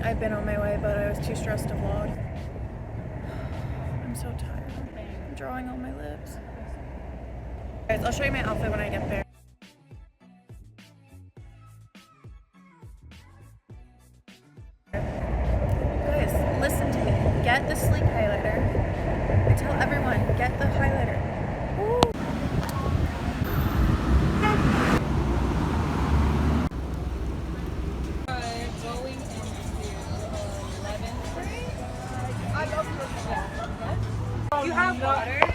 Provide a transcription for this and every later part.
I've been on my way, but I was too stressed to vlog. I'm so tired. I'm drawing on my lips. Guys, I'll show you my outfit when I get there. Guys, listen to me. Get the sleek highlighter. I tell everyone, get the highlighter. Woo. You have water?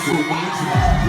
안녕하세요.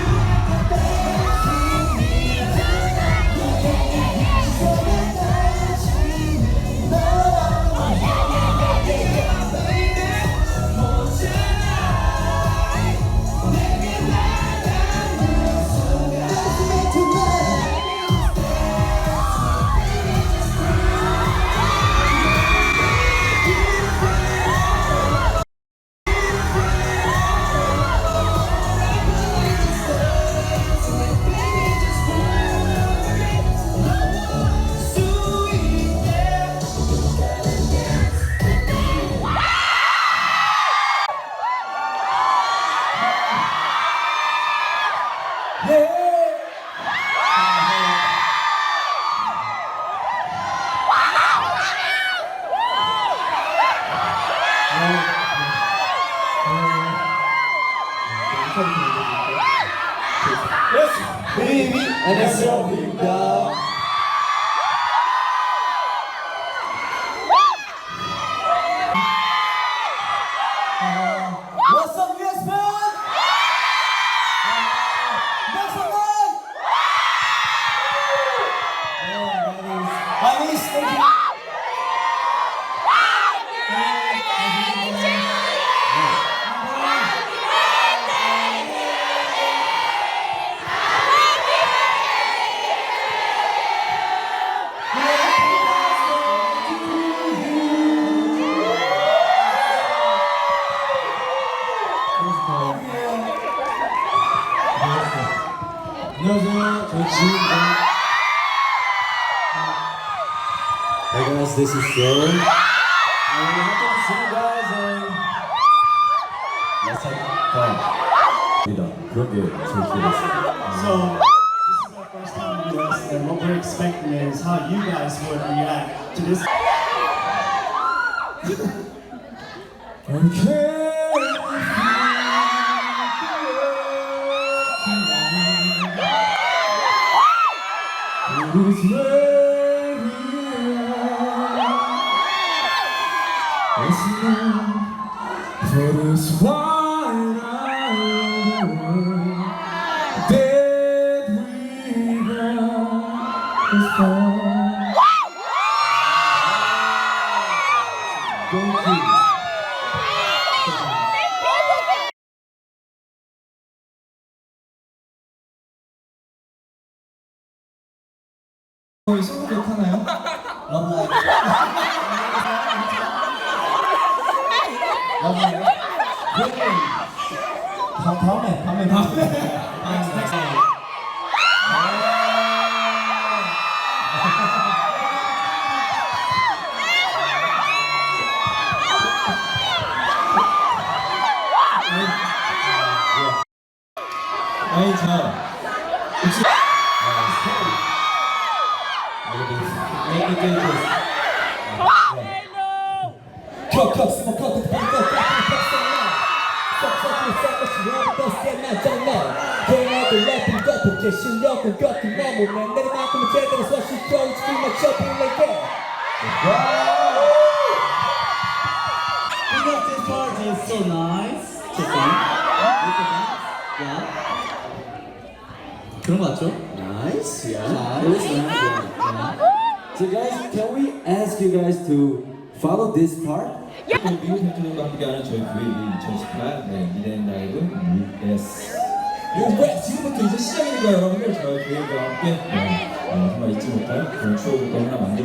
What's up, US man? Make some noise! Anis, thank you. 안녕하세요. 저희 지훈입니다. Hey guys, this is Joe. And we have to see you guys and let's have fun. 그런 게 제일 좋았어요. So, this is our first time in the US, and what we're expecting is how you guys would react to this. Who's ready? For this wine I that we got is fun. Thank you. 소개 하나요? 러브라이브. 러브라이브. 다음에. 아니 자. 실력은 꺾인 내 몸에 내리만큼은 제대로 서식도 지금 맞춰보는 내게 Because this part is so nice to sing. Look at that. Yeah. 그런 거 같죠? Nice, yeah. It was nice. Yeah. So guys, can we ask you guys to follow this part? 미국 팬들과 함께하는 저희 V 2018 미래인 라이브 예스. 지금부터 이제 시작이니까 여러분들 저희 V과 함께 정말 잊지 못할 그런 추억을 또 하나 만들.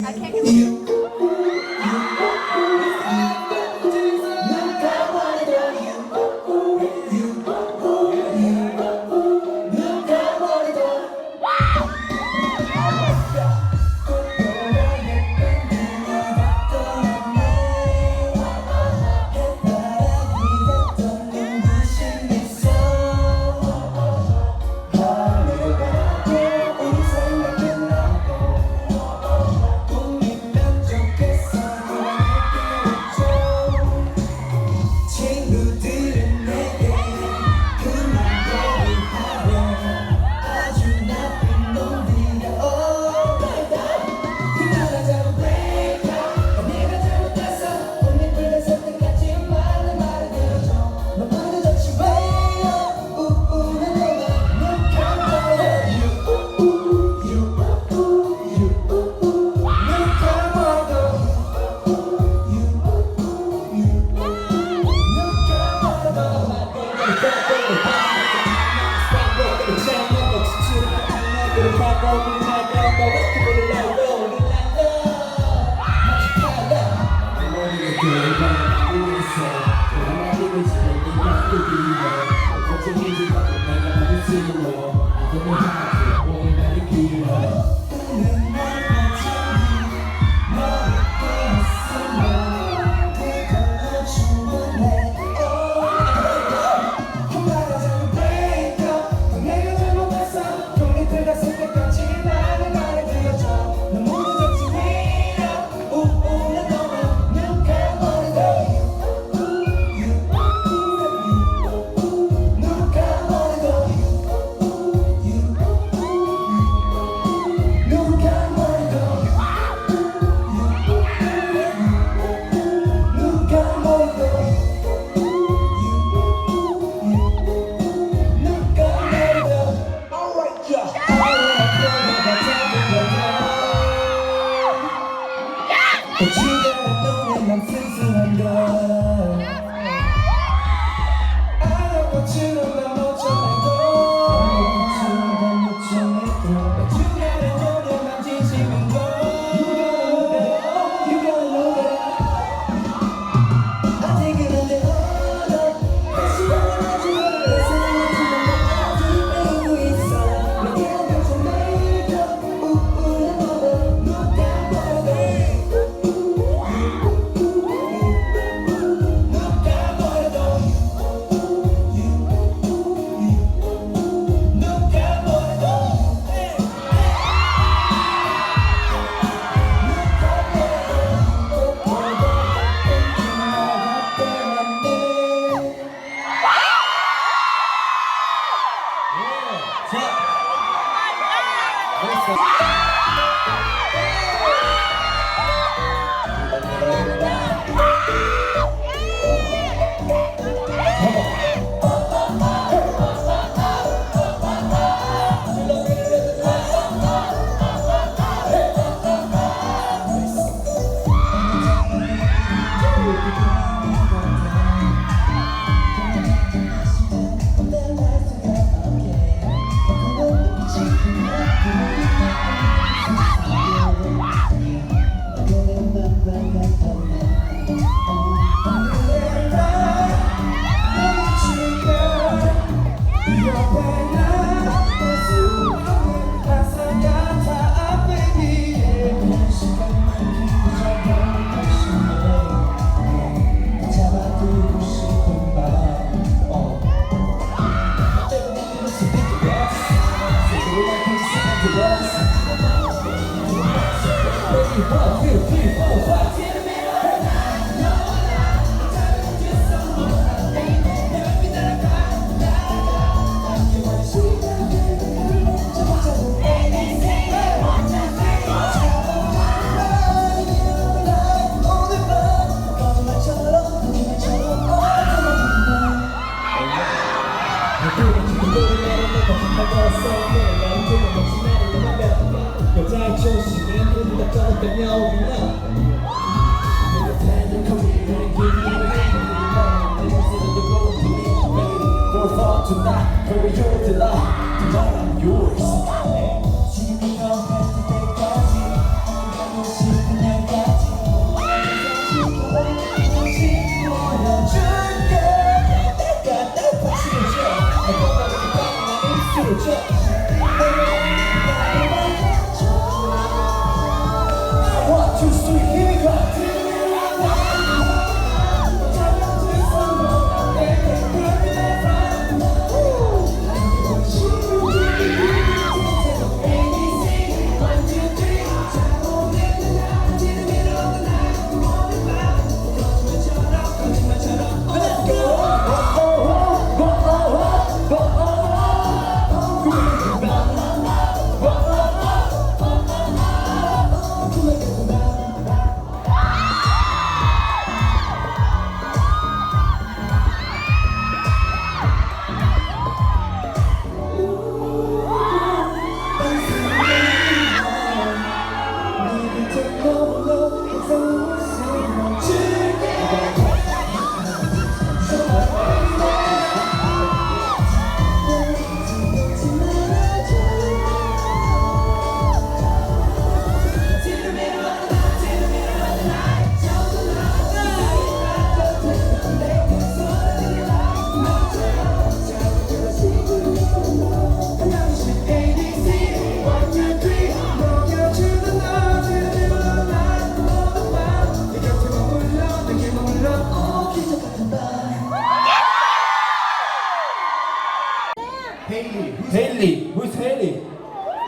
Haley. Who's Haley?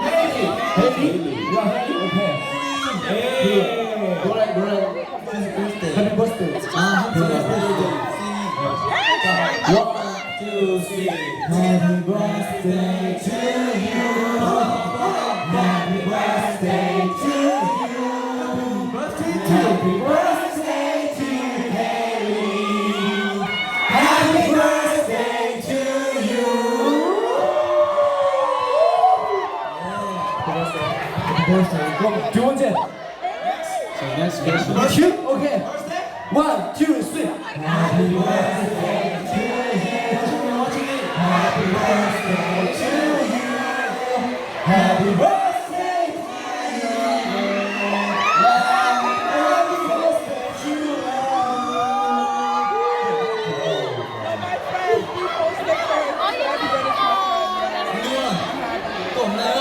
Haley. Yeah, Haley. Okay. 노래. Happy birthday. Happy birthday. One, two, three. Happy birthday to you. Happy birthday to you. Happy birthday to Haley. Happy birthday to you. 그럼 두 번째. So next question. 큐? 오케이. One, two, three. Happy birthday to you. Happy birthday to you. Happy birthday to you. Happy birthday to you. 또 없나요?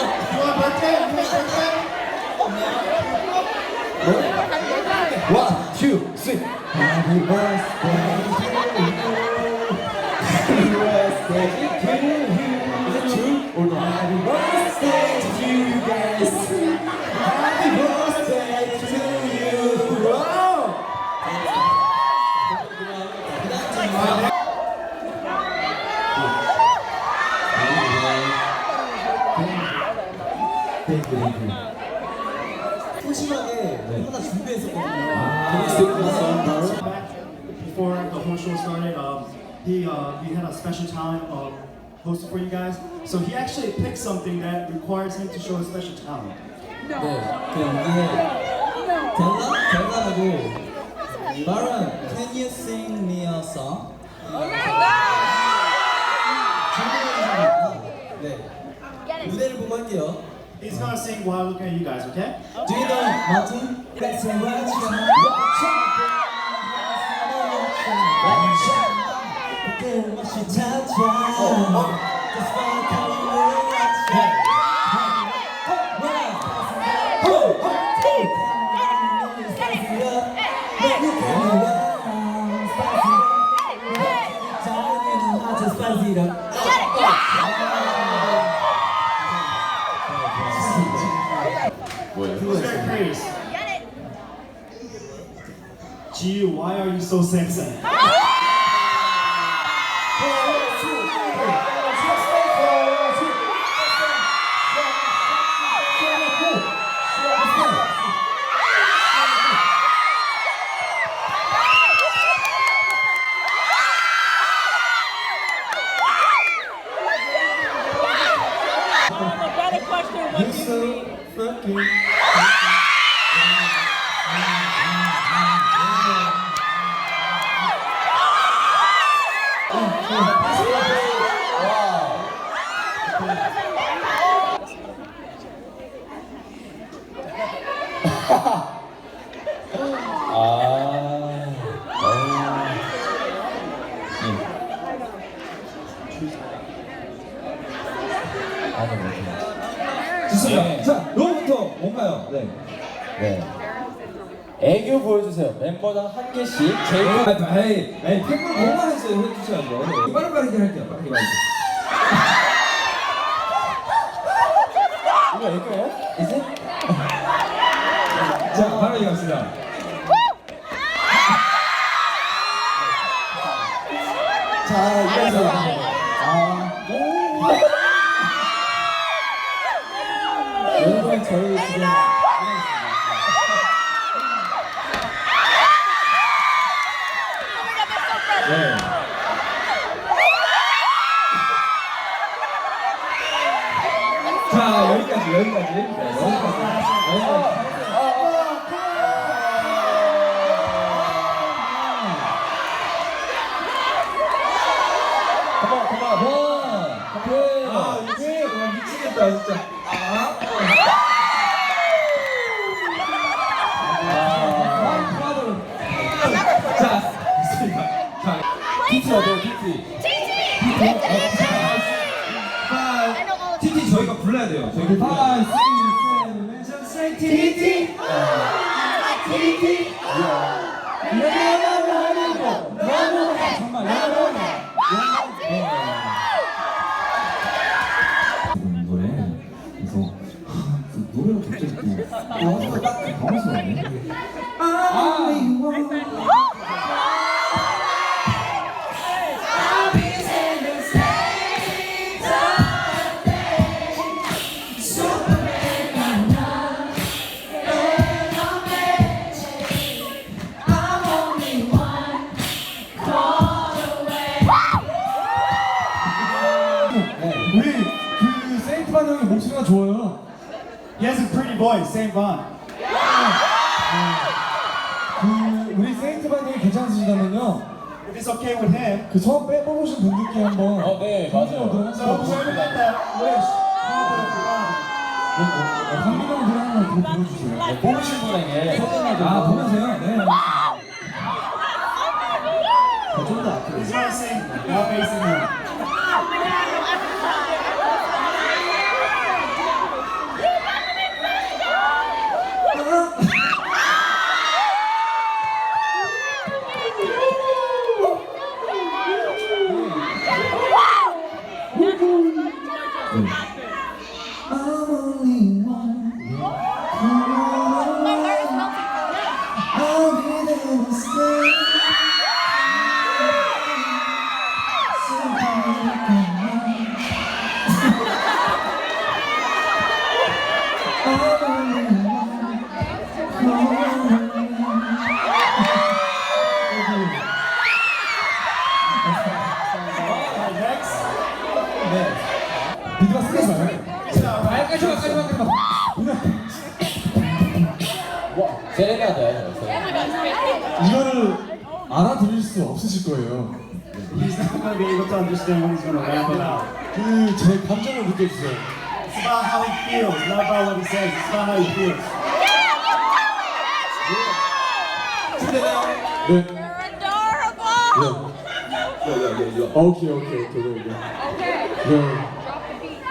One, two, three. Happy birthday to you. Happy birthday to you. Is it true or not? Happy birthday to you guys. Happy birthday to you. Wow. Thank you. 푸짐하게 하나 준비했었거든요. Before the whole show started, we had a special talent hosted for you guys. So he actually picked something that requires him to show his special talent. 네, 그냥 이게 델라라고 Baron, can you sing me a song? 네, 무대를 보고 할게요. He's gonna sing while looking at you guys, okay? Do you know Martin? Let's say watch 그때를 마치 찾아 Just wanna call you Spice it up. Who's very praise? Gee, why are you so sexy? You're so fucking 좋습니다. 자, 로부터 뭔가요? 네. 네. 애교 보여주세요. 멤버당 한 개씩. 제일 에이, 팬분 뭐만 했어요? 해주셔야죠. 네. 빠르게 할게요. 빠르게. 이거 애교예요? 이제? 자, 빠르게 갑시다. 자, 이래서 여러분 저희 지금 네. 자, 여기까지. 네, 여기까지. 아, 이게 와, 미치겠다, 진짜. 자, TT 어때요? TT? TT 저희가 불러야 돼요. 저희가 불러야 돼요. TT? 정말 여기서 딱 방송이네. 우리 그 세인트반 형이 목소리가 좋아요. He has a pretty voice, same Von. 그 우리 세인트반 형이 괜찮으시다면요. If it's okay with him, 그 처음 빼보신 분들께 한번 네, 맞아요. so whoever got that wish, 강민형 노래 한번 더 불러주세요. 뽑으신 분에게 보면서요. 네. 좀더 앞으로. he's gonna sing while facing him. 비트가 쓰지 마요. 세레나데. 이거를 알아들을 수 없으실 거예요. He's not gonna be able to understand when he's gonna rap it out. 그 제 감정을 느껴주세요. It's about how he feels, not about what he says. It's about how he feels. 네. Adorable! 오케이. 네.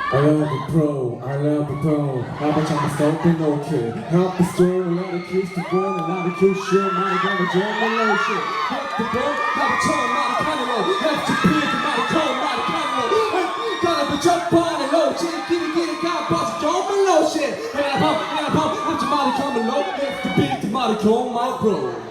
I love the pro, I love the pro. 아버지 한번 stopping okay. Help the store, a lot of kids to burn, a lot of cute shit. 많이 가면 정말 low shit. Help the bro, 나도 처음 많이 가는 low. Help the pig, 많이 처음 많이 가는 low. 가는 그 첫번에 low shit. 길이 가봐서 정말 low shit. 내가 봐, 한지 많이 가면 low. Help the pig, 많이 정말 bro.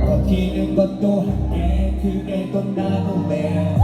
버티는 것도 함께 그게 또 나보네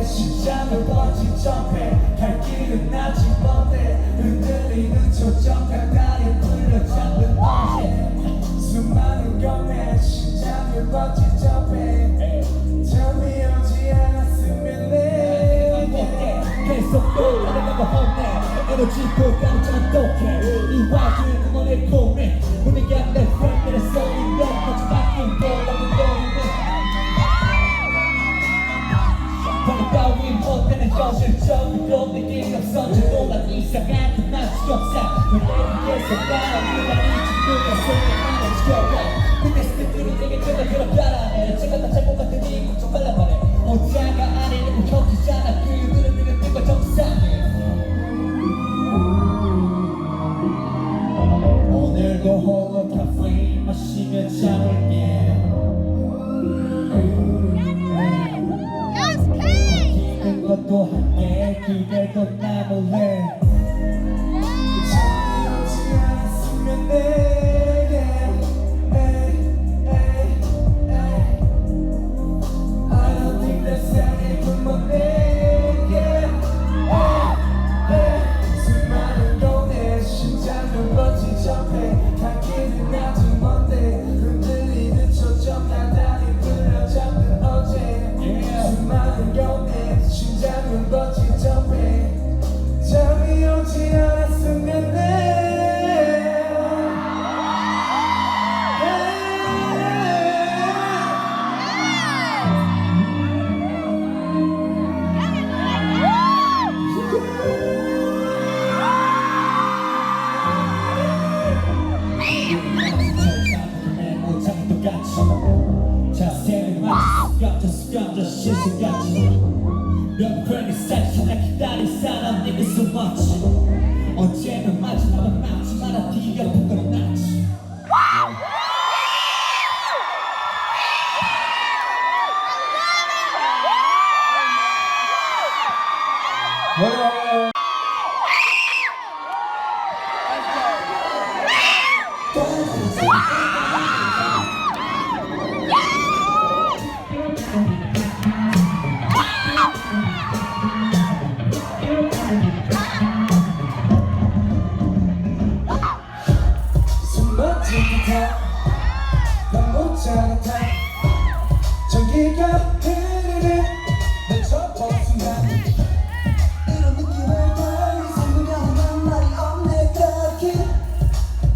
심장을 번지 점해 갈 길은 아직 먼데 흔들리는 초점과 다리 풀려잡는 어제 수많은 경매 심장을 번지 점해 잠이 오지 않았으면 내게 계속 또 나가고 혼내 에너지고 깜짝 똑해 이 와중에 너의 고민 분위기가 내 프렌드를 쏘는 것 같이 바뀐 거라고 너희는 따윈 못되는 현실적으로 내게 없어져도 난 이상한 그 맛이 없어 왜 내 위에서 따라오는 이 친구가 생각하는 지겨워 근데 스태프들은 내게 그걸 따라해 제가 다 잘못 같으니 걱정 말란 말해 혼자가 아니고 겹치잖아 그들은 내가 뜬거 정상해 오늘도 홀로 카페 마시며 잠을게 것도 함께 그래도 남을래 잠이 오지 않았으면 내게 언제나 마지막은 남지 마라 뒤가 부끄러운 낫지 숨막힌 듯한 난못자 같아 전기가 흐르는 내 첫 순간 이런 느낌을 빨리 생각하면 말이 없네 딱히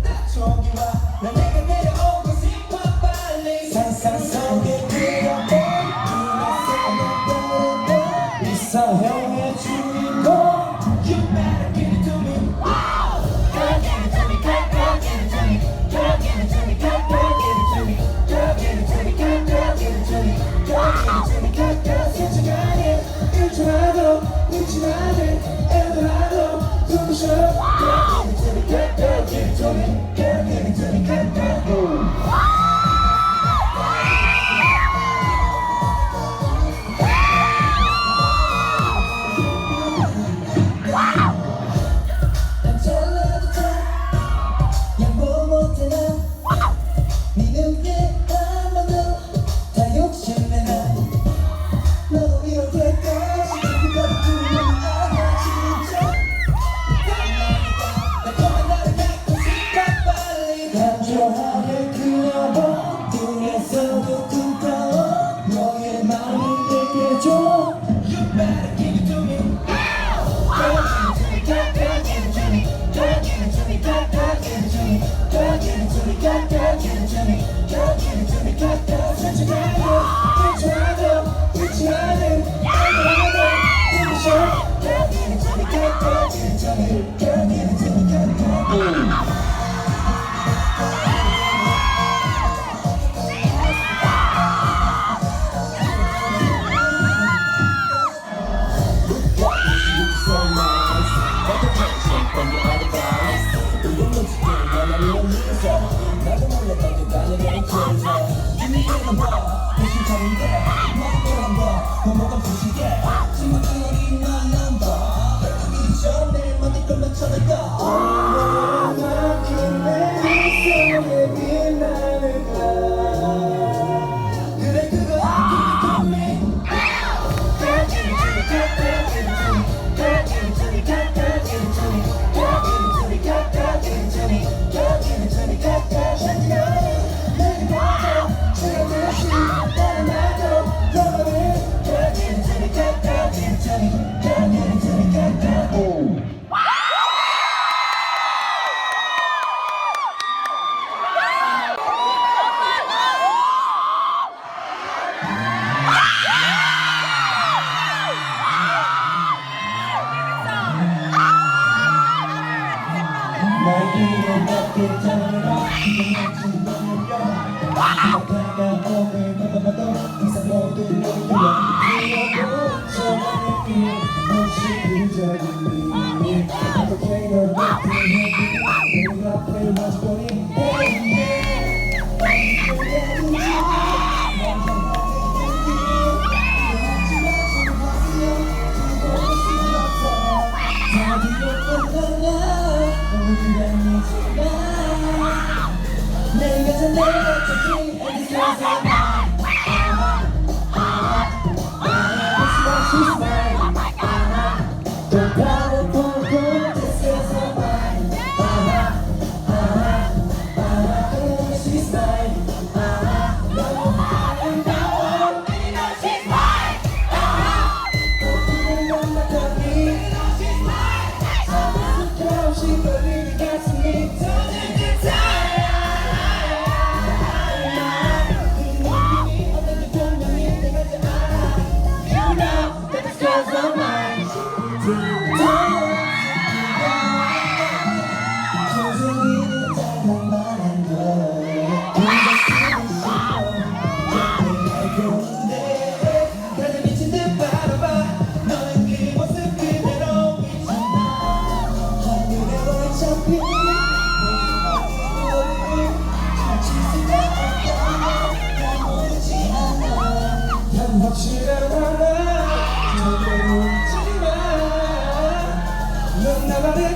딱 저기와 난 내가 내려오고 싶어 빨리 상상 속에 그려본 이 사형의 주인공 You better give it to me Girl give it to me girl give it to me Girl give it to me girl give it to me Girl give it to me girl give it to me Girl give it to me girl 솔직하게 일주라도 잊지 않을 에도라도 눈부셔 Girl give it to me girl give it to me Girl give it to me girl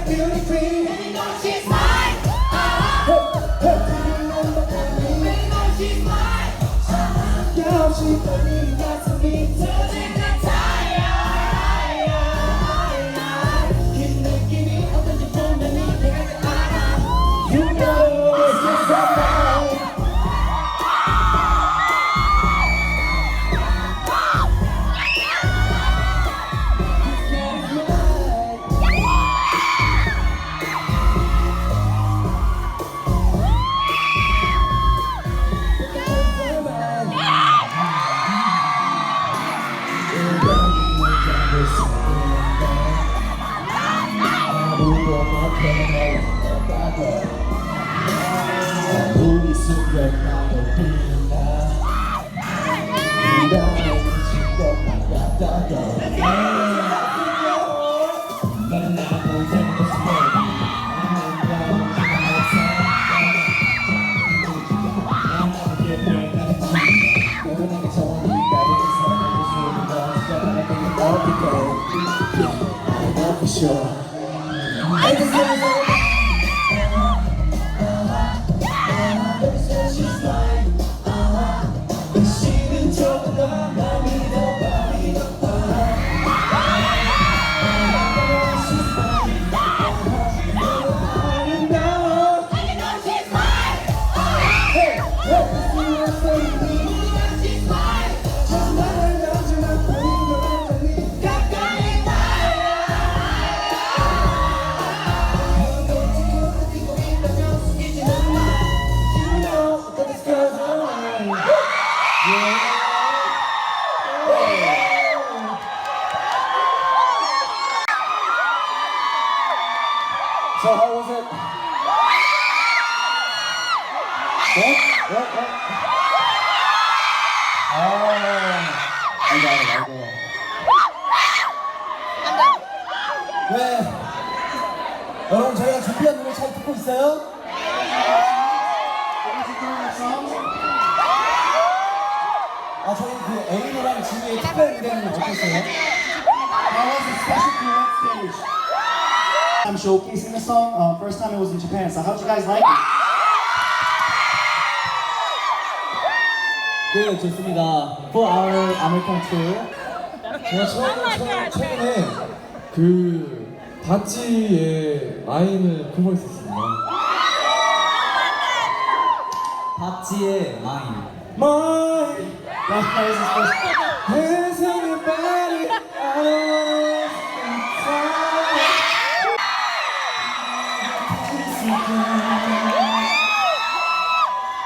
like beauty queen. And you know she's mine. Baby, know she's mine. Girl, she believed that to me. Turning the tide. Give me, open the phone, let me take it out. You know it's just so fine. 우리 속에 나도 빛나 우리라는 친구만 같다고 만나고 되는 것은 너무나게 정리가 된 사람의 소리가 시작하는 어떻게 for sure. I just want to she's like, she's 조금 더 많이 더 많이 더 she's like, I know she's mine. Hey, hey, she's mine. 정말 나중에 보이는 거니 가까이 So how was it? What? I got it. 네, 여러분 저희가 준비한 노래 잘 듣고 있어요? 저희 그 AYNO랑 지우의 특별 무대는 어땠어요? That was a special duet stage. I'm showcasing the song. First time it was in Japan. So how'd you guys like it? 네, 좋습니다. For our American tour. 제가 최근에 그 바찌의 마인을 커버했었습니다. 박지의 마인. 마인 That was his first. Hands on your body I don't wanna waste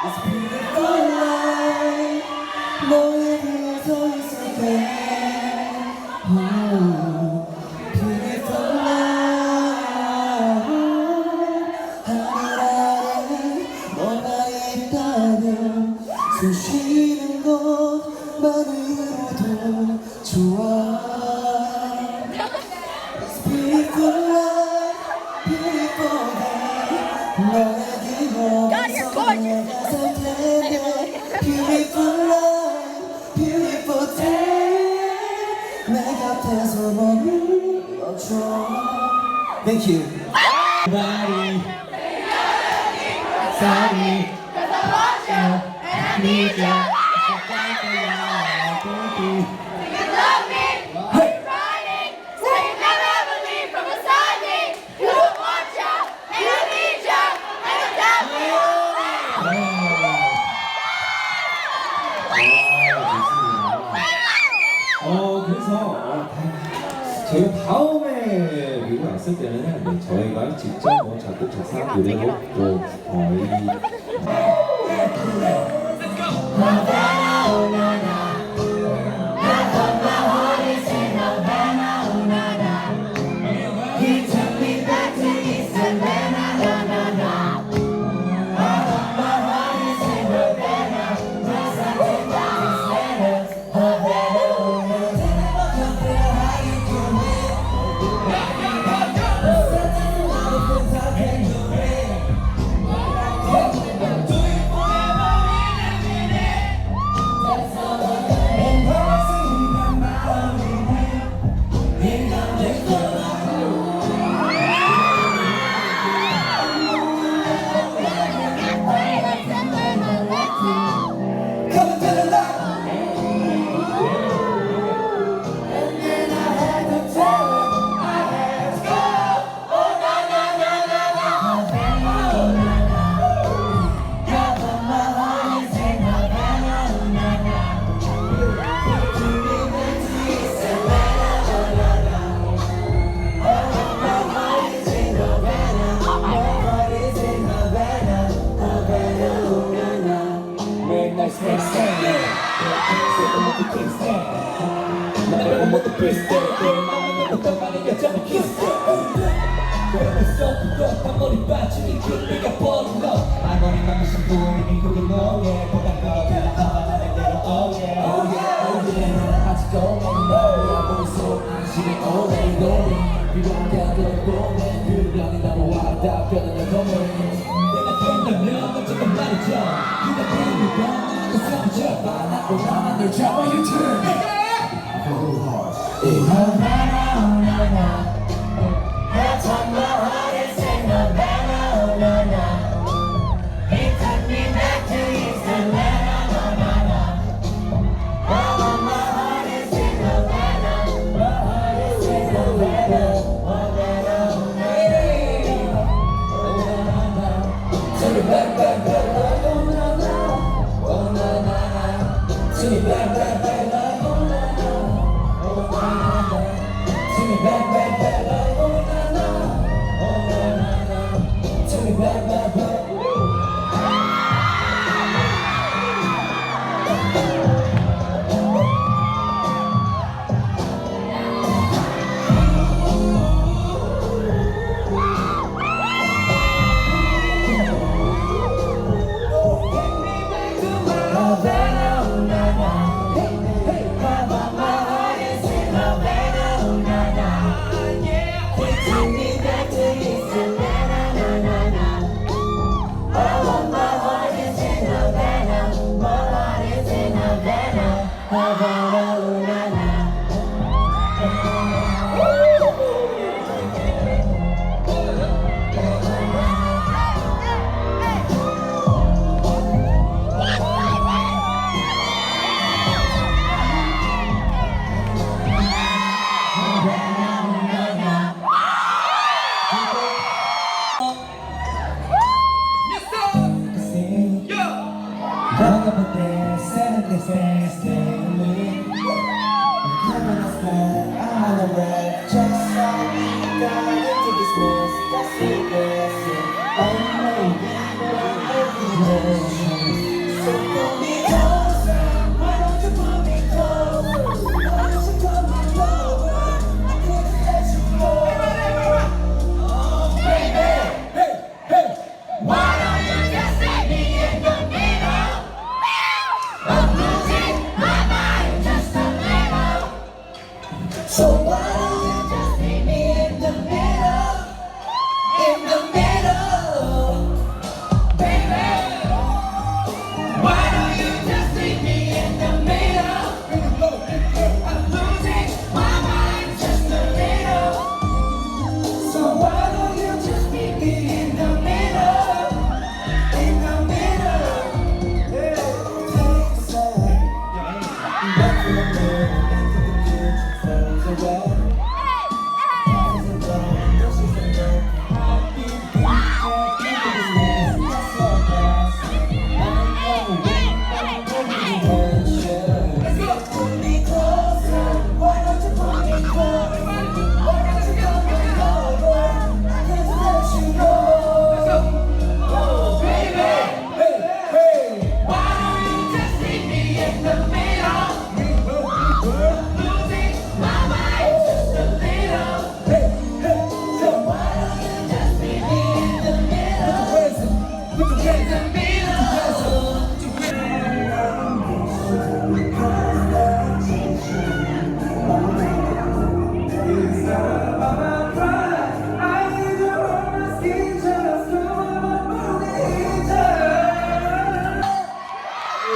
It's beautiful life. 너의 뒤에 서 있을게. Beautiful life. 하늘 아래 너가 있다면 숨 쉬는 것만으로도 좋아. It's beautiful life. Beautiful day. 너의 God, you're gorgeous. Beautiful life, beautiful day. 내 곁에서 머물러줘. Thank you. Body, sorry, 'cause I want you and I need you. Do you love me? Are you riding? Say you never ever leave from beside me. 'Cause I want you and I need you and I love you. 그래서 저희가 다음에 미국 왔을 때는 저희가 직접 작곡, 작사, 노래로 또 He took me back to East Atlanta. My heart is in Havana. Once I get down these letters, Havana. How you doing? I can't do it. Do it forever in a minute. That's all I 벌써 떴던 머리 빠지니 그때가 버리러 아무리만 신부이니 그게 너의 보다가 그냥 가만한 대로 oh yeah oh yeah oh yeah 난 아직도 너야 머릿속 안식에 오래 노래 비교하게 하던 보내 그 병이 너무 와닿거든 내 몸에 내가 된다면 어쩌면 말이죠 네가 되는 건 그 상처 바라고 나만 널 잡아 you turn go hard oh na na na That's what my heart is saying, no, no, no, no. It took me back to yesterday, no, no, no. Oh, my heart is saying, no, no, my heart is saying, no, no, oh, no, no. Take it back, back, back, oh, no, no, oh, no, no. Take it back, back, back, oh, no, no, oh, no, no. Take it back, back, back, oh, no, no. Back, back, back.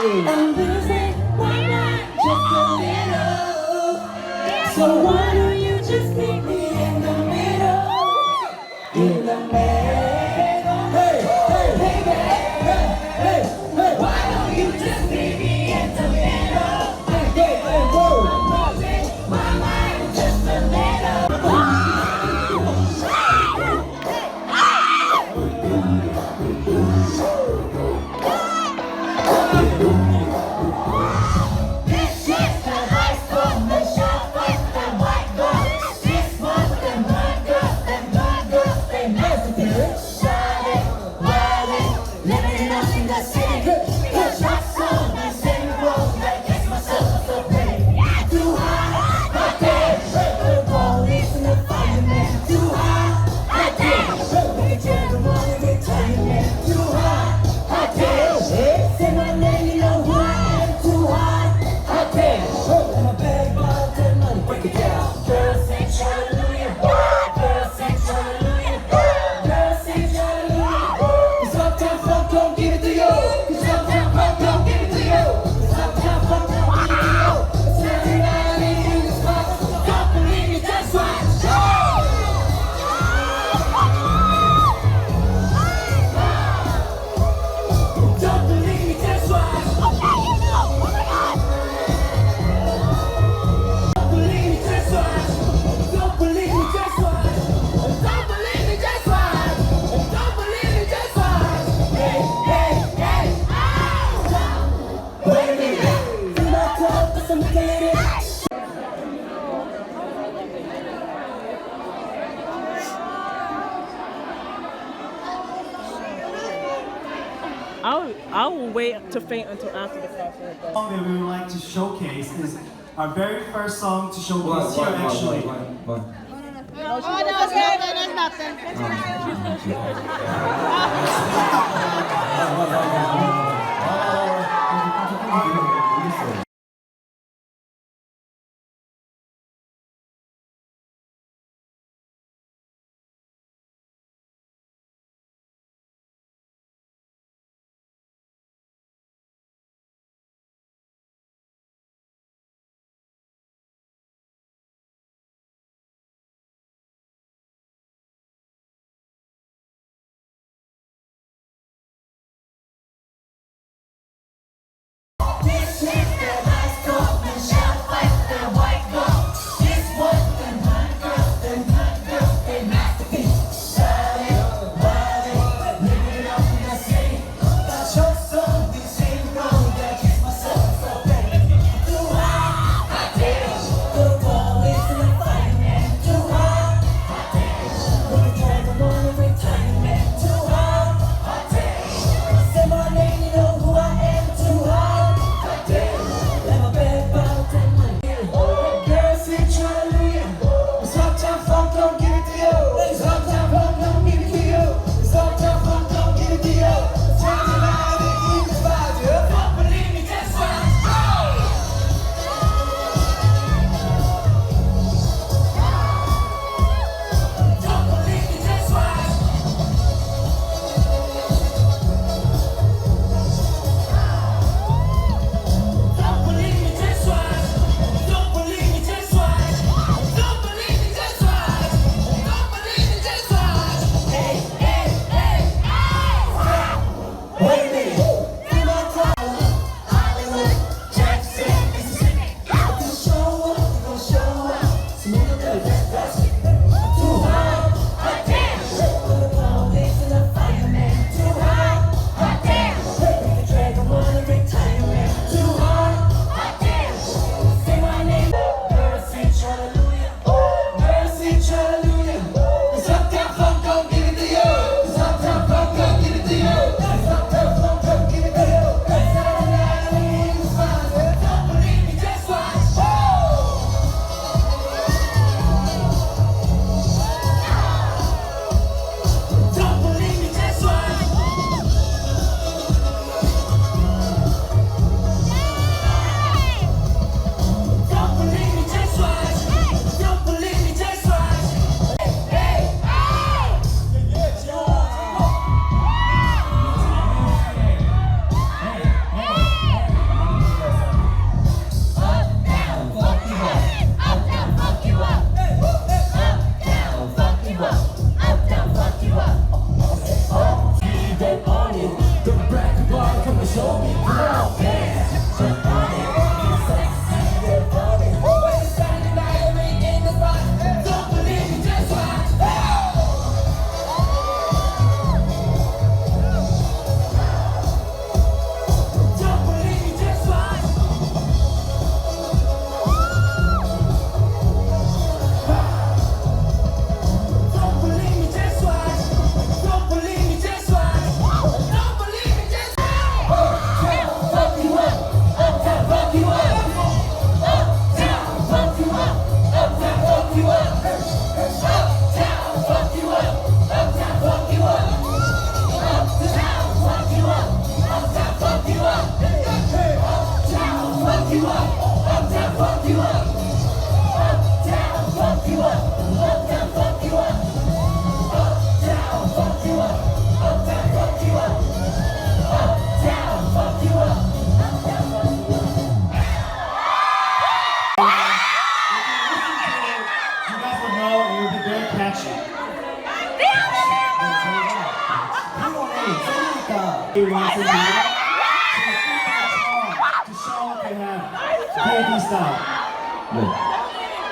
I'm losing my mind just a little. So why don't you just meet me in the middle? In the middle. Hey, hey, hey, hey, hey, hey. Why don't you just meet me in the middle? Hey, hey, hey, whoa. I'm losing my mind just a little. I will wait to faint until after the concert. The song that we would like to showcase is our very first song to showcase here actually.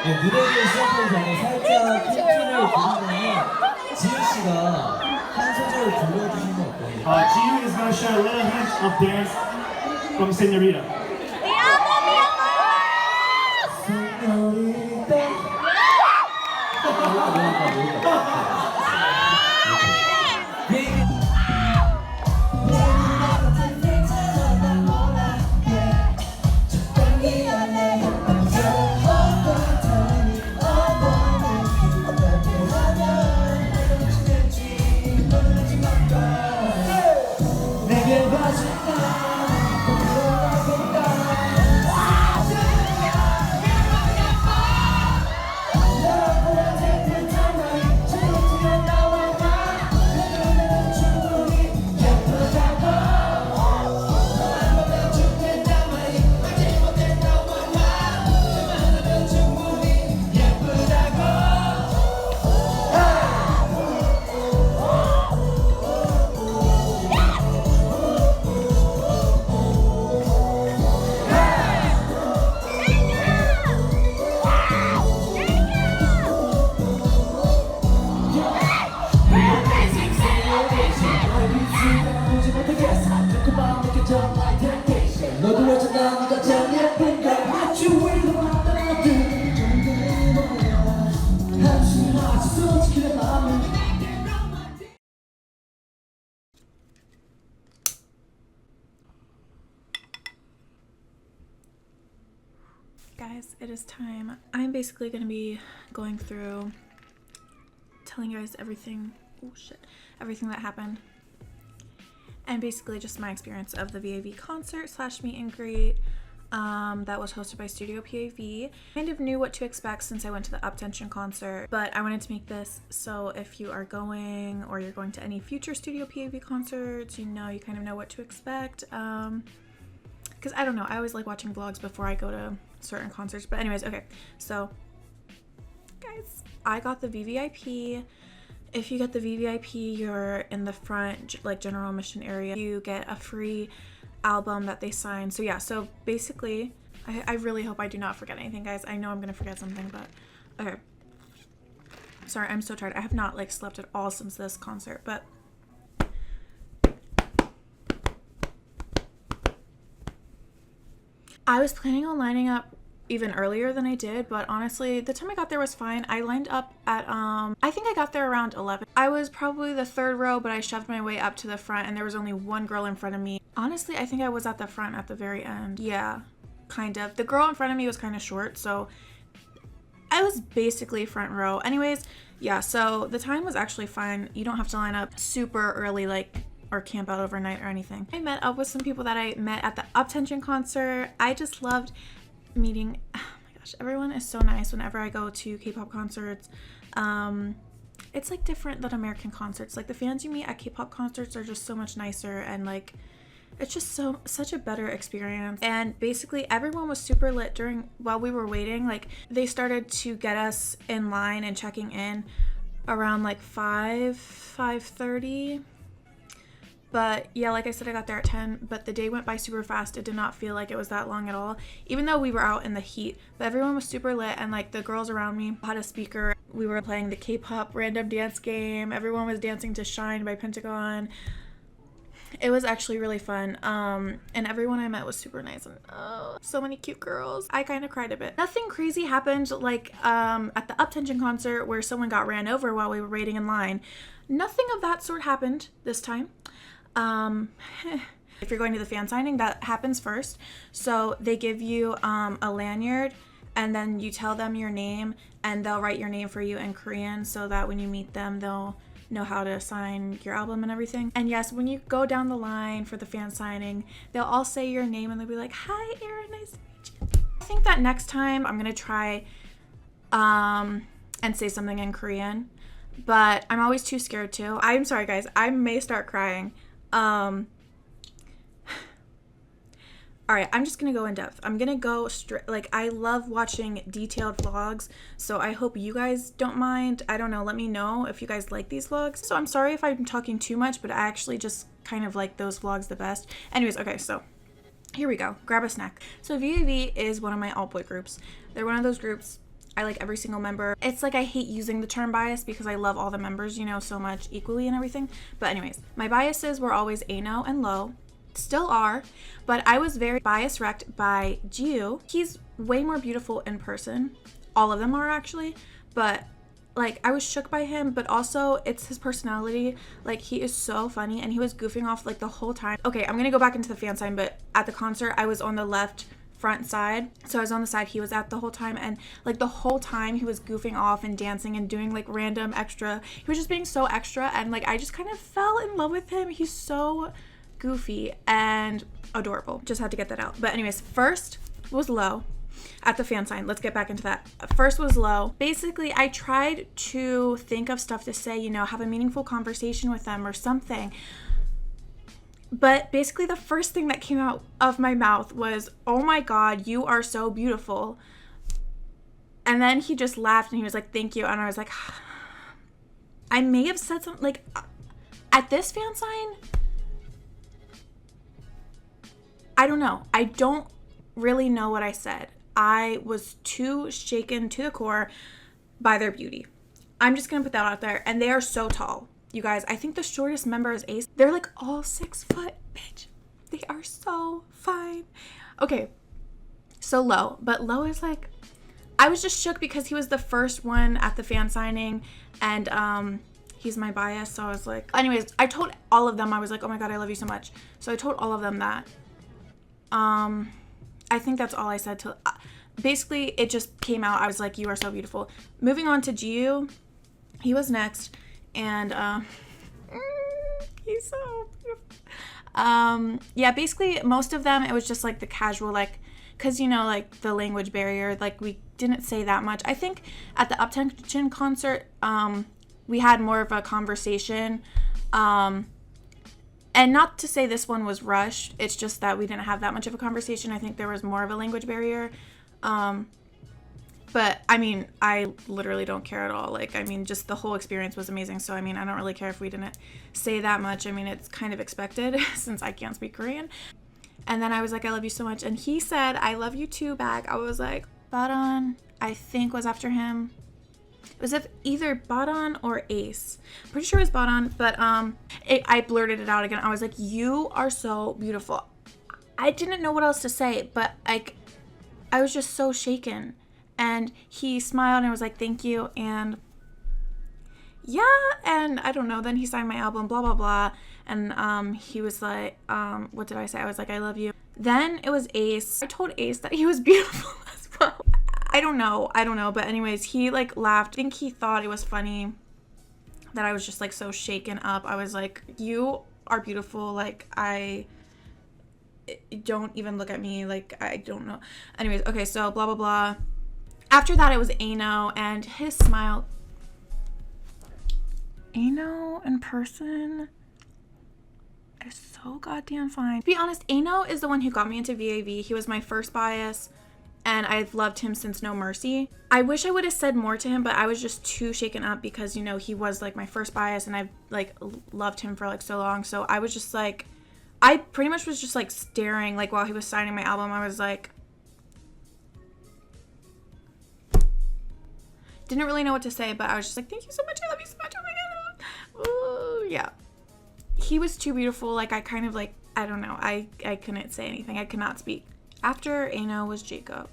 네, 무대를 시작하기 전에 살짝 힌트를 드리면 지우 씨가 한 소절 불러주시면 어떨까요? Jiu is going to show a little hint of dance from Senorita. Guys, it is time. I'm basically going to be going through telling you guys everything, everything that happened, and basically just my experience of the VAV concert / meet and greet that was hosted by Studio PAV. Kind of knew what to expect since I went to the Uptension concert, but I wanted to make this so if you are going or you're going to any future Studio PAV concerts, you kind of know what to expect. Because I don't know, I always like watching vlogs before I go to certain concerts. But anyways, okay, so guys, I got the VVIP. If you get the VVIP, you're in the front, like general admission area. You get a free album that they sign. So yeah, so basically, I really hope I do not forget anything, guys. I know I'm gonna forget something, but okay. Sorry, I'm so tired. I have not like slept at all since this concert, but I was planning on lining up even earlier than I did, but honestly, the time I got there was fine. I lined up at, I think I got there around 11. I was probably the third row, but I shoved my way up to the front and there was only one girl in front of me. Honestly, I think I was at the front at the very end. Yeah, kind of. The girl in front of me was kind of short, so I was basically front row. Anyways, yeah, so the time was actually fine. You don't have to line up super early, like, or camp out overnight or anything. I met up with some people that I met at the Uptension concert. I just loved meeting, oh my gosh, everyone is so nice whenever I go to K-pop concerts. It's like different than American concerts. Like the fans you meet at K-pop concerts are just so much nicer, and like it's just such a better experience. And basically everyone was super lit while we were waiting. Like they started to get us in line and checking in around like 5:30. But yeah, like I said, I got there at 10, but the day went by super fast. It did not feel like it was that long at all, even though we were out in the heat. But everyone was super lit, and like the girls around me had a speaker. We were playing the K-pop random dance game. Everyone was dancing to Shine by Pentagon. It was actually really fun. And everyone I met was super nice, and oh, so many cute girls. I kind of cried a bit. Nothing crazy happened like at the Uptension concert where someone got ran over while we were waiting in line. Nothing of that sort happened this time. If you're going to the fan signing, that happens first. So they give you a lanyard, and then you tell them your name, and they'll write your name for you in Korean so that when you meet them, they'll know how to sign your album and everything. And yes, when you go down the line for the fan signing, they'll all say your name and they'll be like, "Hi, Erin, nice to meet you." I think that next time I'm gonna try and say something in Korean, but I'm always too scared to. I'm sorry, guys. I may start crying. Alright, I'm just gonna go in depth. I'm gonna go straight. Like, I love watching detailed vlogs, so I hope you guys don't mind. I don't know, let me know if you guys like these vlogs. So I'm sorry if I'm talking too much, but I actually just kind of like those vlogs the best. Anyways, okay, so here we go. Grab a snack. So VAV is one of my all-boy groups. They're one of those groups I like every single member. It's like I hate using the term bias because I love all the members, so much equally and everything. But anyways, my biases were always AYNO and Low. Still are, but I was very bias wrecked by Jiu. He's way more beautiful in person. All of them are actually, but like I was shook by him, but also it's his personality. Like he is so funny, and he was goofing off like the whole time. Okay, I'm gonna go back into the fan sign, but at the concert I was on the left front side, so I was on the side he was at the whole time, and like the whole time he was goofing off and dancing and doing like random extra. He was just being so extra, and like I just kind of fell in love with him. He's so goofy and adorable. Just had to get that out. But anyways, first was Low at the fan sign. Let's get back into that. First was Low. Basically, I tried to think of stuff to say, you know, have a meaningful conversation with them or something. But basically the first thing that came out of my mouth was, "Oh my God, you are so beautiful." And then he just laughed and he was like, "Thank you." And I was like, I may have said something like at this fan sign. I don't know. I don't really know what I said. I was too shaken to the core by their beauty. I'm just going to put that out there. And they are so tall. You guys, I think the shortest member is Ace. They're like all 6 foot, bitch. They are so fine. Okay, so Low. But Low is like, I was just shook because he was the first one at the fan signing. And he's my bias. So I was like, anyways, I told all of them, I was like, "Oh my God, I love you so much." So I told all of them that. I think that's all I said to, basically it just came out. I was like, "You are so beautiful." Moving on to Jiu, he was next. And he's so beautiful. Yeah, basically most of them, it was just like the casual, like, because, you know, like the language barrier, like we didn't say that much. I think at the Uptension concert, we had more of a conversation. And not to say this one was rushed, it's just that we didn't have that much of a conversation. I think there was more of a language barrier. But I mean, I literally don't care at all. Like, I mean, just the whole experience was amazing. So, I mean, I don't really care if we didn't say that much. I mean, it's kind of expected since I can't speak Korean. And then I was like, "I love you so much." And he said, "I love you too" back. I was like, Badon, I think was after him. It was either Badon or Ace. I'm pretty sure it was Badon, but I blurted it out again. I was like, "You are so beautiful." I didn't know what else to say, but like, I was just so shaken. And he smiled and was like, "Thank you." And yeah, and I don't know. Then he signed my album, blah, blah, blah. And he was like, what did I say? I was like, "I love you." Then it was Ace. I told Ace that he was beautiful as well. I don't know. But anyways, he like laughed. I think he thought it was funny that I was just like so shaken up. I was like, "You are beautiful." Like, don't even look at me. Like, I don't know. Anyways, okay, so blah, blah, blah. After that, it was AYNO, and his smile. AYNO in person is so goddamn fine. To be honest, AYNO is the one who got me into VAV. He was my first bias, and I've loved him since No Mercy. I wish I would have said more to him, but I was just too shaken up because, you know, he was like my first bias, and I've like loved him for like so long. So I was just like, I pretty much was just like staring, like while he was signing my album. I was like, didn't really know what to say, but I was just like, "Thank you so much. I love you so much. Oh my God." Ooh, yeah. He was too beautiful. Like, I kind of like, I don't know. I couldn't say anything. I could not speak. After AYNO was Jacob.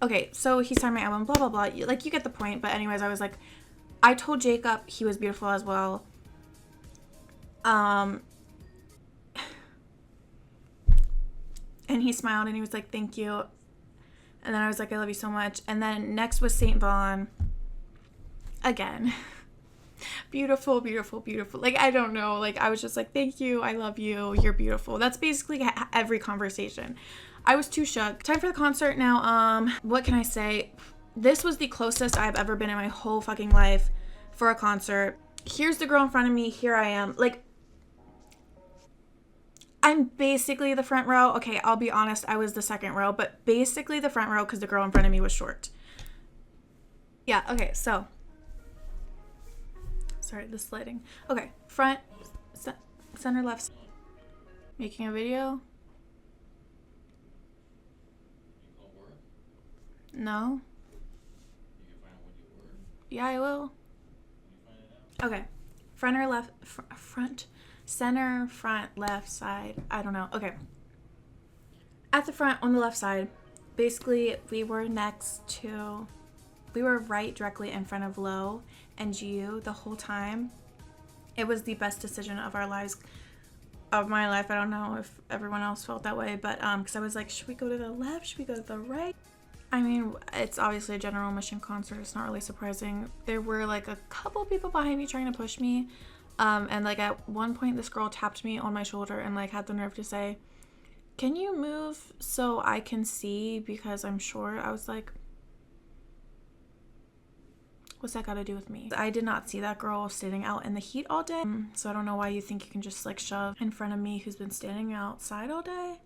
Okay, so he signed my album, blah, blah, blah. Like, you get the point. But anyways, I was like, I told Jacob he was beautiful as well. And he smiled and he was like, "Thank you." And then I was like, "I love you so much." And then next was Saint Vaughn. Again. Beautiful, beautiful, beautiful. Like, I don't know. Like, I was just like, "Thank you. I love you. You're beautiful." That's basically every conversation. I was too shook. Time for the concert now. What can I say? This was the closest I've ever been in my whole fucking life for a concert. Here's the girl in front of me. Here I am. Like, I'm basically the front row. Okay, I'll be honest, I was the second row, but basically the front row because the girl in front of me was short. Yeah, okay, so. Sorry, the sliding. Okay, front, center, left. Making a video? No. Yeah, I will. Okay, front or left, front. Center, front, left, side. I don't know. Okay. At the front on the left side, basically we were right directly in front of Low and Jiu the whole time. It was the best decision of our lives, of my life. I don't know if everyone else felt that way, but because I was like, should we go to the left? Should we go to the right? I mean, it's obviously a general admission concert. It's not really surprising. There were like a couple people behind me trying to push me. And like at one point this girl tapped me on my shoulder and like had the nerve to say, "Can you move so I can see because I'm short?" I was like, what's that got to do with me? I did not see that girl standing out in the heat all day. So I don't know why you think you can just like shove in front of me who's been standing outside all day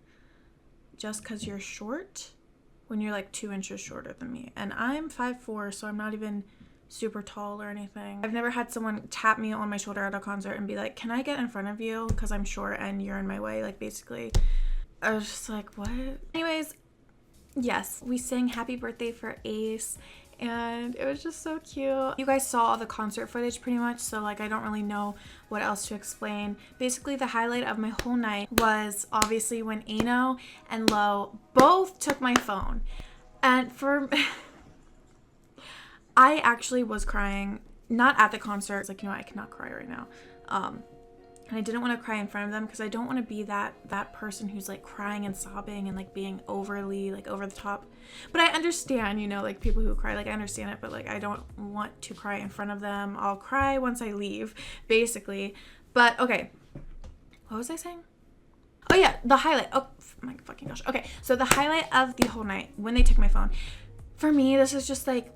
just because you're short when you're like 2 inches shorter than me. And I'm 5'4", so I'm not even super tall or anything. I've never had someone tap me on my shoulder at a concert and be like, "Can I get in front of you because I'm short and you're in my way?" Like basically, I was just like, what? Anyways, yes, we sang Happy Birthday for Ace and it was just so cute. You guys saw all the concert footage pretty much, so like I don't really know what else to explain. Basically the highlight of my whole night was obviously when AYNO and Lo both took my phone. And for I actually was crying, not at the concert. It's like, you know, I cannot cry right now. And I didn't want to cry in front of them because I don't want to be that person who's like crying and sobbing and like being overly like over the top. But I understand, you know, like people who cry, like I understand it, but like I don't want to cry in front of them. I'll cry once I leave, basically. But okay, what was I saying? Oh yeah, the highlight. Oh my fucking gosh. Okay, so the highlight of the whole night when they took my phone, for me, this is just like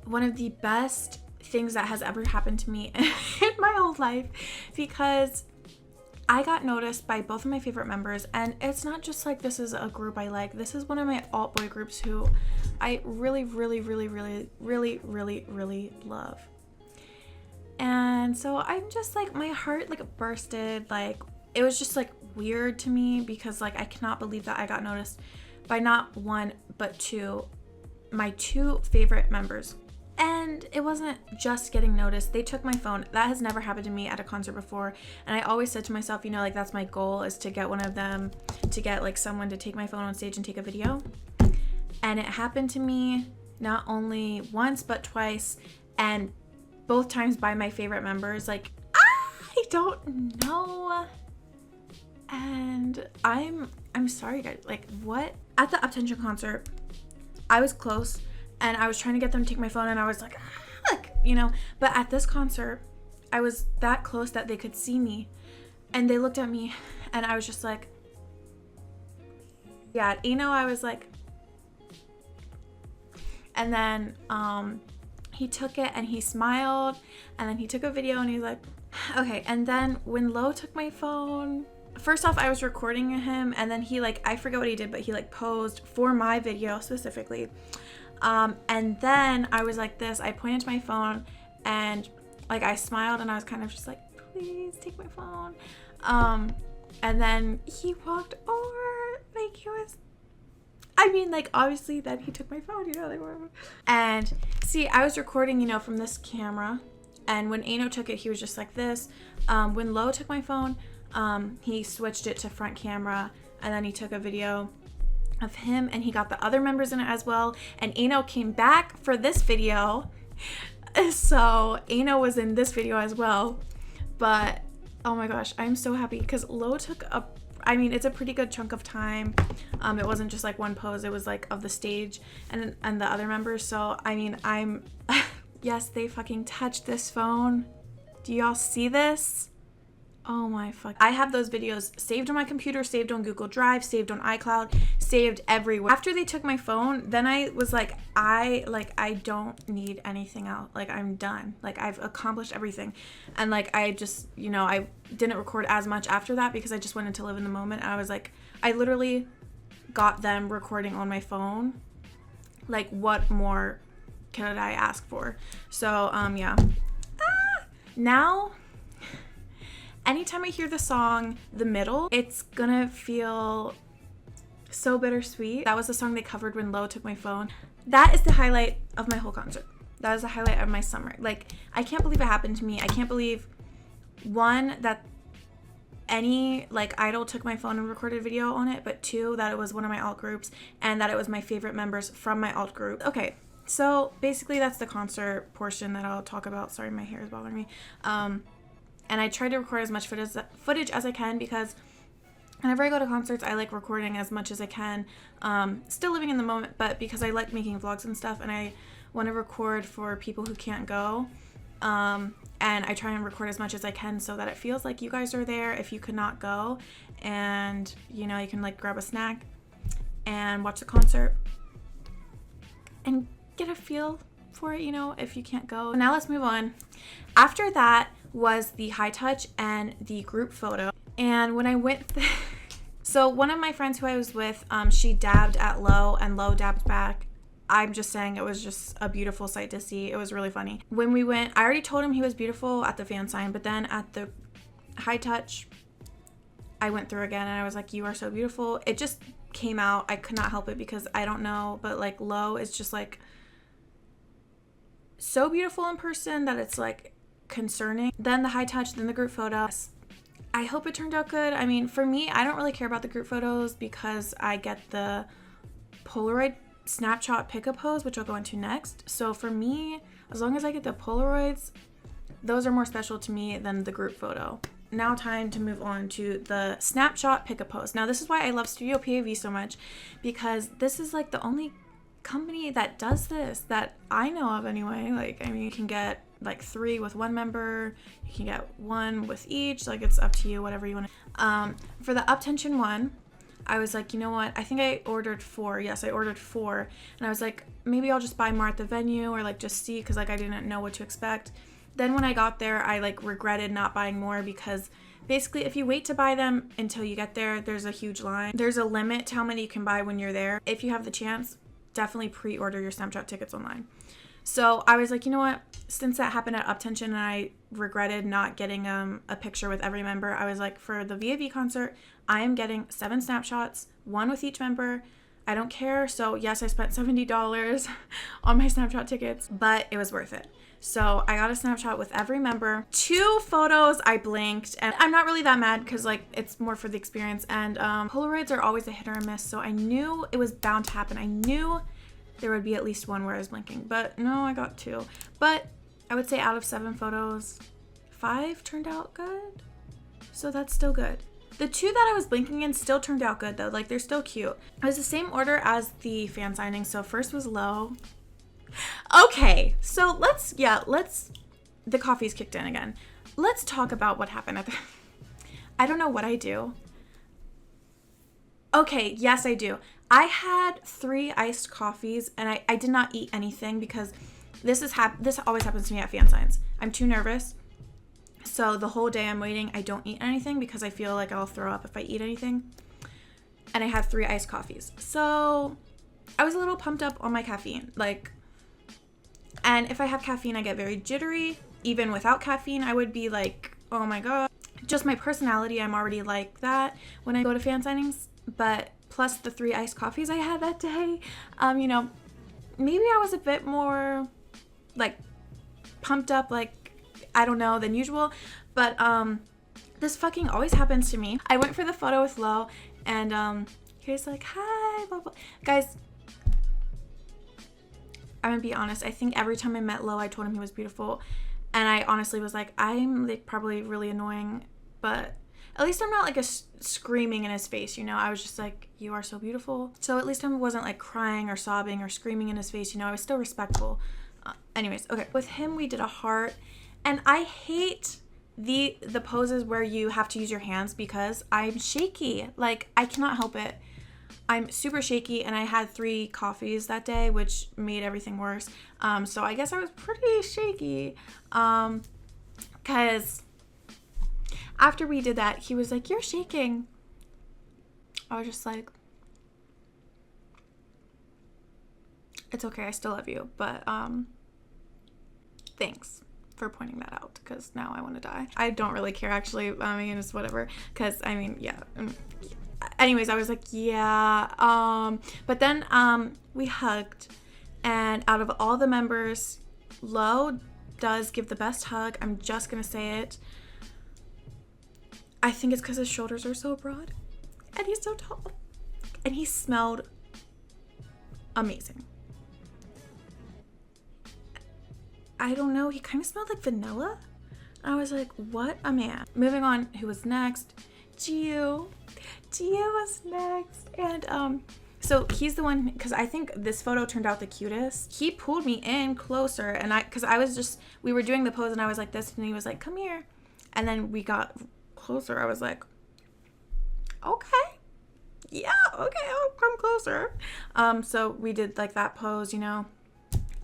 one of the best things that has ever happened to me in my whole life, because I got noticed by both of my favorite members. And it's not just like this is a group I like, this is one of my alt boy groups who I really love. And so I'm just like, my heart like bursted. Like it was just like weird to me because like I cannot believe that I got noticed by not one but two, my two favorite members. And it wasn't just getting noticed. They took my phone. That has never happened to me at a concert before. And I always said to myself, you know, like that's my goal, is to get one of them, to get like someone to take my phone on stage and take a video. And it happened to me not only once, but twice. And both times by my favorite members. Like, I don't know. And I'm sorry guys. Like what? At the Uptension concert, I was close. And I was trying to get them to take my phone and I was like, you know, but at this concert, I was that close that they could see me and they looked at me and I was just like, yeah, at AYNO, I was like, and then he took it and he smiled and then he took a video and he's like, okay. And then when Lo took my phone, first off, I was recording him and then he like, I forget what he did, but he like posed for my video specifically. And then I was like this, I pointed to my phone and like I smiled and I was kind of just like, please take my phone. And then he walked over, like he was, I mean, like obviously then he took my phone, you know, like whatever. And see, I was recording, you know, from this camera, and when AYNO took it, he was just like this. When Lo took my phone, he switched it to front camera and then he took a video of him and he got the other members in it as well. And AYNO came back for this video, so AYNO was in this video as well. But oh my gosh, I'm so happy because Lo took I mean it's a pretty good chunk of time. It wasn't just like one pose, it was like of the stage and the other members. So I mean I'm yes, they fucking touched this phone. Do y'all see this? Oh my fuck. I have those videos saved on my computer, saved on Google Drive, saved on iCloud, saved everywhere. After they took my phone, then I was like, I don't need anything else. Like I'm done. Like I've accomplished everything. And like I just, you know, I didn't record as much after that because I just wanted to live in the moment. And I was like, I literally got them recording on my phone. Like what more could I ask for? So yeah. Now anytime I hear the song The Middle, it's gonna feel so bittersweet. That was the song they covered when Lo took my phone. That is the highlight of my whole concert. That is the highlight of my summer. Like, I can't believe it happened to me. I can't believe, one, that any like idol took my phone and recorded a video on it, but two, that it was one of my alt groups and that it was my favorite members from my alt group. Okay, so basically that's the concert portion that I'll talk about. Sorry, my hair is bothering me. And I try to record as much footage as I can because whenever I go to concerts, I like recording as much as I can. Still living in the moment, but because I like making vlogs and stuff and I want to record for people who can't go. And I try and record as much as I can so that it feels like you guys are there if you could not go, and you know, you can like grab a snack and watch the concert and get a feel for it, you know, if you can't go. Now let's move on. After that was the high touch and the group photo. And when I went so one of my friends who I was with, she dabbed at Lo and Lo dabbed back. I'm just saying, it was just a beautiful sight to see. It was really funny. When we went, I already told him he was beautiful at the fan sign, but then at the high touch, I went through again and I was like, you are so beautiful. It just came out. I could not help it because I don't know, but like Lo is just like so beautiful in person that it's like concerning. Then the high touch, then the group photo. I hope it turned out good. I mean, for me, I don't really care about the group photos because I get the Polaroid snapshot pickup pose, which I'll go into next. So for me, as long as I get the Polaroids, those are more special to me than the group photo. Now time to move on to the snapshot pickup pose. Now this is why I love Studio PAV so much, because this is like the only company that does this that I know of anyway. Like, I mean, you can get like 3 with one member, you can get 1 with each, like it's up to you, whatever you want. For the up tension one, I was like, you know what, I think I ordered 4. Yes, I ordered 4. And I was like, maybe I'll just buy more at the venue or like just see, because like I didn't know what to expect. Then when I got there, I like regretted not buying more, because basically if you wait to buy them until you get there, there's a huge line. There's a limit to how many you can buy when you're there. If you have the chance, definitely pre-order your Snapchat tickets online. So I was like, you know what, since that happened at Up Tension and I regretted not getting a picture with every member, I was like, for the VAV concert, I am getting 7 snapshots, 1 with each member. I don't care. So yes, I spent $70 on my Snapchat tickets, but it was worth it. So I got a snapshot with every member. 2 photos I blinked, and I'm not really that mad because like it's more for the experience, and Polaroids are always a hit or a miss, so I knew it was bound to happen. I knew there would be at least 1 where I was blinking, but no, I got 2. But I would say out of 7 photos, 5 turned out good, so that's still good. The 2 that I was blinking in still turned out good though, like they're still cute. It was the same order as the fan signing, so first was Lo. Okay, so let's, the coffee's kicked in again. Let's talk about what happened at the, I don't know what I do. Okay, yes I do. I had 3 iced coffees and I did not eat anything because this always happens to me at fan signs. I'm too nervous. So the whole day I'm waiting, I don't eat anything because I feel like I'll throw up if I eat anything. And I had 3 iced coffees. So I was a little pumped up on my caffeine, like, and if I have caffeine, I get very jittery. Even without caffeine, I would be like, oh my God. Just my personality, I'm already like that when I go to fan signings. But plus the 3 iced coffees I had that day, you know, maybe I was a bit more like pumped up, like, I don't know, than usual. But this fucking always happens to me. I went for the photo with Lo, and he was like, hi, blah, blah. Guys, I'm gonna be honest, I think every time I met Lo, I told him he was beautiful, and I honestly was like, I'm like probably really annoying, but at least I'm not like screaming in his face, you know. I was just like, you are so beautiful. So at least I wasn't like crying or sobbing or screaming in his face, you know. I was still respectful. Anyways, okay, with him we did a heart, and I hate the poses where you have to use your hands because I'm shaky. Like, I cannot help it. I'm super shaky, and I had 3 coffees that day, which made everything worse. So I guess I was pretty shaky. Because after we did that, he was like, you're shaking. I was just like, it's okay, I still love you. But thanks for pointing that out, because now I want to die. I don't really care, actually. I mean, it's whatever. Because, I mean, yeah. Anyways, I was like, yeah. But then we hugged, and out of all the members, Lo does give the best hug. I'm just gonna say it. I think it's because his shoulders are so broad, and he's so tall, and he smelled amazing. I don't know, he kind of smelled like vanilla. I was like, what a man. Moving on, who was next? Gio was next, and So he's the one, because I think this photo turned out the cutest. He pulled me in closer, and we were doing the pose, and I was like this, and he was like, come here. And then we got closer. I was like, okay. Yeah, okay, I'll come closer. So we did like that pose, you know.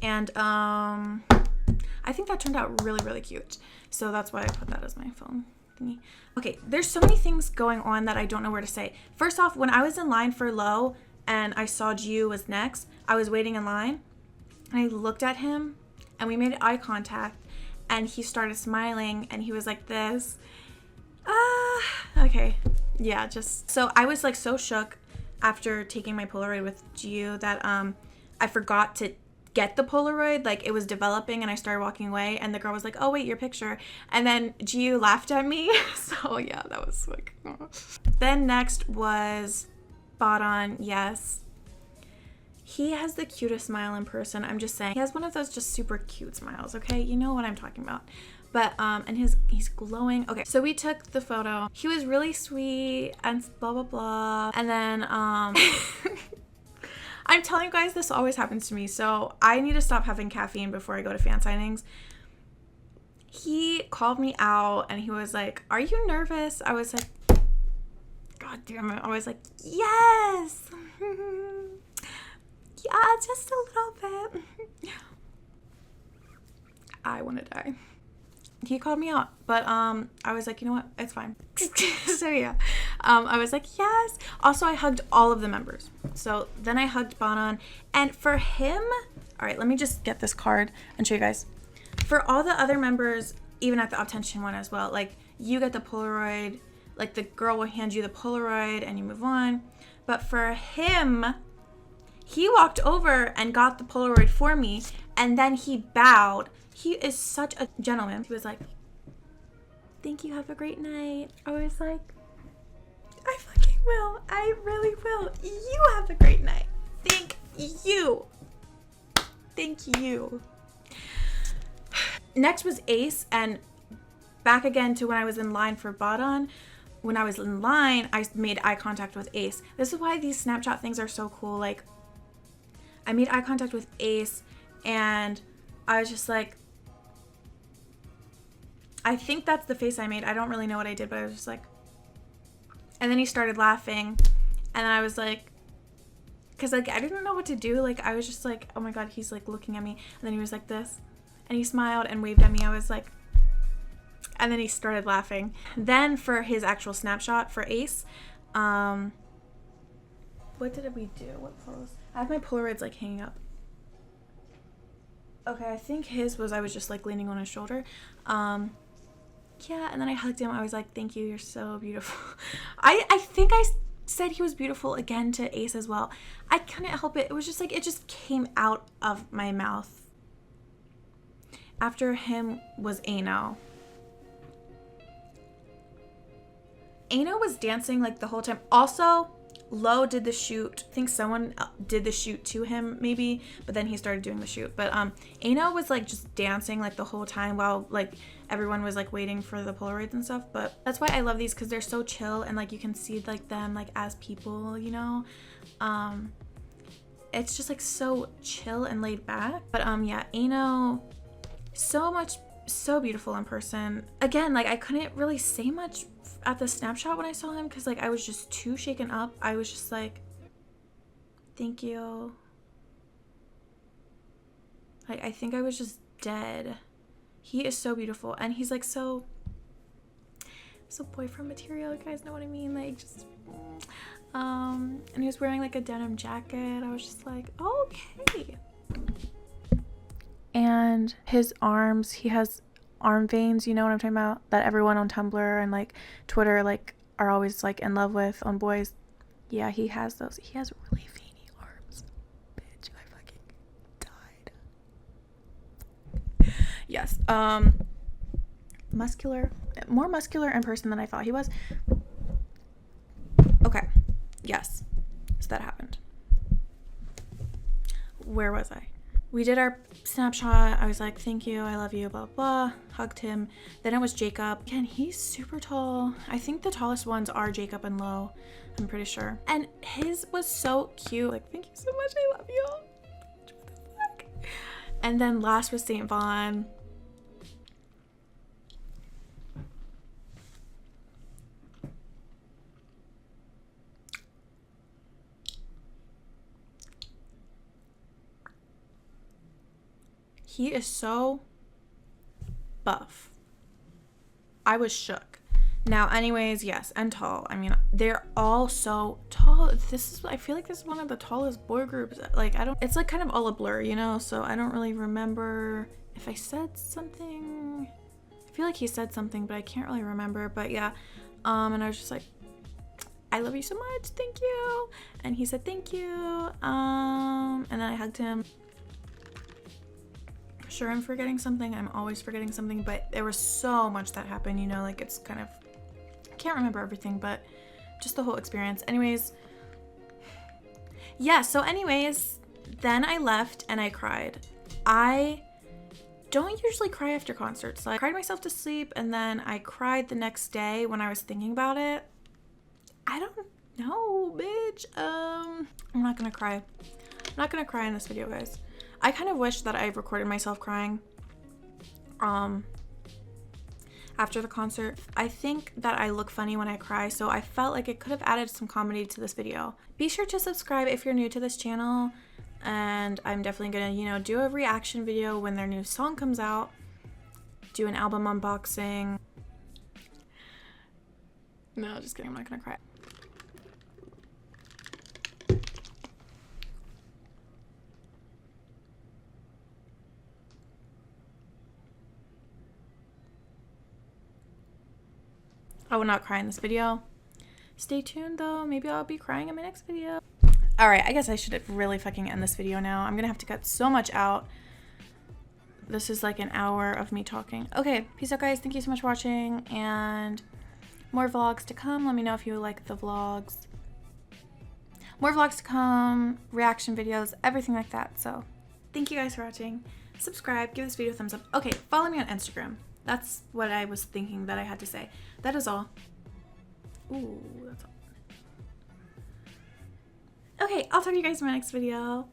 And I think that turned out really, really cute. So that's why I put that as my phone thingy. Okay, there's so many things going on that I don't know where to say. First off, when I was in line for Low and I saw Jiu was next, I was waiting in line and I looked at him and we made eye contact and he started smiling and he was like this. Okay. Yeah, so I was like so shook after taking my Polaroid with Jiu that I forgot to get the Polaroid. Like, it was developing and I started walking away and the girl was like, oh wait, your picture. And then Jiu laughed at me. So yeah, that was like, oh. Then next was Badon. Yes, he has the cutest smile in person. I'm just saying, he has one of those just super cute smiles. Okay, you know what I'm talking about. But and he's glowing. Okay, so we took the photo. He was really sweet and blah blah blah. And then I'm telling you guys, this always happens to me. So I need to stop having caffeine before I go to fan signings. He called me out and he was like, "Are you nervous?" I was like, "God damn it!" I was like, "Yes, yeah, just a little bit." I want to die. He called me out, but I was like, you know what, it's fine. So yeah, I was like, yes. Also, I hugged all of the members. So then I hugged Badon, and for him, all right, let me just get this card and show you guys. For all the other members, even at the Obtention one as well, like, you get the Polaroid, like the girl will hand you the Polaroid and you move on. But for him, he walked over and got the Polaroid for me, and then he bowed. He is such a gentleman. He was like, thank you, have a great night. I was like, I fucking will. I really will. You have a great night. Thank you. Thank you. Next was Ace, and back again to when I was in line for Badon. When I was in line, I made eye contact with Ace. This is why these Snapchat things are so cool. Like, I made eye contact with Ace, and I was just like, I think that's the face I made. I don't really know what I did, but I was just like, and then he started laughing, and then I was like, because like I didn't know what to do. Like, I was just like, oh my god, he's like looking at me, and then he was like this, and he smiled and waved at me. I was like, and then he started laughing. Then for his actual snapshot for Ace, what did we do? What pose? I have my Polaroids like hanging up. Okay, I think his was, I was just like leaning on his shoulder. Yeah, and then I hugged him. I was like, thank you, you're so beautiful. I think I said he was beautiful again to Ace as well. I couldn't help it. It was just like, it just came out of my mouth. After him was AYNO. AYNO was dancing like the whole time. Also, Low did the shoot. I think someone did the shoot to him maybe, but then he started doing the shoot. But AYNO was like just dancing like the whole time while like everyone was like waiting for the Polaroids and stuff. But that's why I love these, because they're so chill and like you can see like them like as people, you know. It's just like so chill and laid back. But yeah, AYNO, so beautiful in person. Again, like I couldn't really say much at the snapshot when I saw him, because like I was just too shaken up. I was just like, thank you. Like, I think I was just dead. He is so beautiful, and he's like so boyfriend material, you guys know what I mean? Like, just and he was wearing like a denim jacket. I was just like, okay. And his arms, he has arm veins, you know what I'm talking about, that everyone on Tumblr and like Twitter like are always like in love with on boys. Yeah, he has those. He has really veiny arms. Bitch, I fucking died. Yes. More muscular in person than I thought he was. Okay. Yes. So that happened. Where was I? We did our snapshot. I was like, thank you, I love you, blah, blah, hugged him. Then it was Jacob. Again, he's super tall. I think the tallest ones are Jacob and Lo, I'm pretty sure. And his was so cute. Like, thank you so much, I love you. What the fuck? And then last was St. Vaughn. He is so buff. I was shook. Now, anyways, yes, and tall. I mean, they're all so tall. I feel like this is one of the tallest boy groups. Like, it's like kind of all a blur, you know? So I don't really remember if I said something. I feel like he said something, but I can't really remember. But yeah, and I was just like, I love you so much, thank you. And he said, thank you. And then I hugged him. Sure, I'm forgetting something. I'm always forgetting something, but there was so much that happened, you know, like it's kind of, I can't remember everything, but just the whole experience. Anyways, yeah, so anyways, then I left and I cried. I don't usually cry after concerts. I cried myself to sleep and then I cried the next day when I was thinking about it. I don't know, bitch. I'm not gonna cry. I'm not gonna cry in this video, guys. I kind of wish that I recorded myself crying after the concert. I think that I look funny when I cry, so I felt like it could have added some comedy to this video. Be sure to subscribe if you're new to this channel, and I'm definitely gonna, you know, do a reaction video when their new song comes out, do an album unboxing. No, just kidding, I'm not gonna cry. I will not cry in this video. Stay tuned though, maybe I'll be crying in my next video. Alright, I guess I should really fucking end this video now. I'm gonna have to cut so much out. This is like an hour of me talking. Okay, peace out guys, thank you so much for watching, and more vlogs to come. Let me know if you like the vlogs. More vlogs to come, reaction videos, everything like that. So thank you guys for watching. Subscribe, give this video a thumbs up. Okay, follow me on Instagram. That's what I was thinking that I had to say. That is all. Ooh, that's all. Okay, I'll talk to you guys in my next video.